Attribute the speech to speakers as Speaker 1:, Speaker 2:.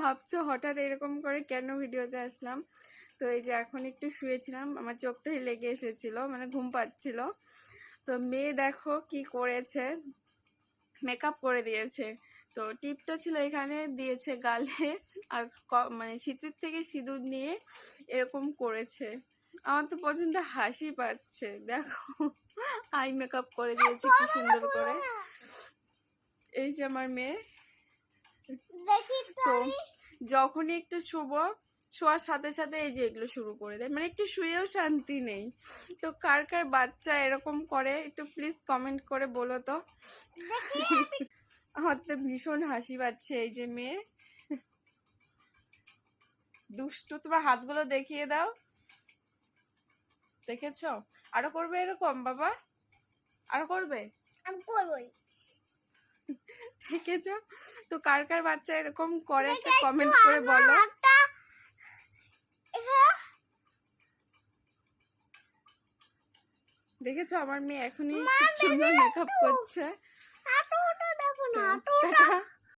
Speaker 1: ভাবছো হঠাৎ এরকম করে কেন ভিডিওতে আসলাম। তো এই যে এখন একটু শুয়েছিলাম, আমার চোখটাই লেগে এসেছিল, মানে ঘুম পাচ্ছিল। তো মেয়ে দেখো কি করেছে, মেকআপ করে দিয়েছে। তো টিপটা ছিল এখানে, দিয়েছে গালে, আর মানে শীতের থেকে সিঁদুর নিয়ে এরকম করেছে। আমার তো পছন্দ, হাসি পাচ্ছে। দেখো আই মেকআপ করে দিয়েছে কি সুন্দর করে। এই যে আমার মেয়ে। তো যখনই একটু শোয়ার সাথে সাথে এই যে এগুলো শুরু করে দেয়, মানে একটু শুয়েও শান্তি নেই। তো কার কার বাচ্চা এরকম করে একটু প্লিজ কমেন্ট করে বলো তো। আমার তো ভীষণ হাসি পাচ্ছে। এই যে মেয়ে দুষ্টু, তোমার হাতগুলো দেখিয়ে দাও, দেখেছো? আরো করবে এরকম বাবা, আরো করবে,
Speaker 2: আমি করবই।
Speaker 1: দেখেছো? তো কার কার বাচ্চা এরকম করে একটা কমেন্ট করে বলো। দেখেছো আমার মেয়ে এখনই খুব সুন্দর মেকআপ করছে।
Speaker 2: দেখো না,
Speaker 1: টাটা।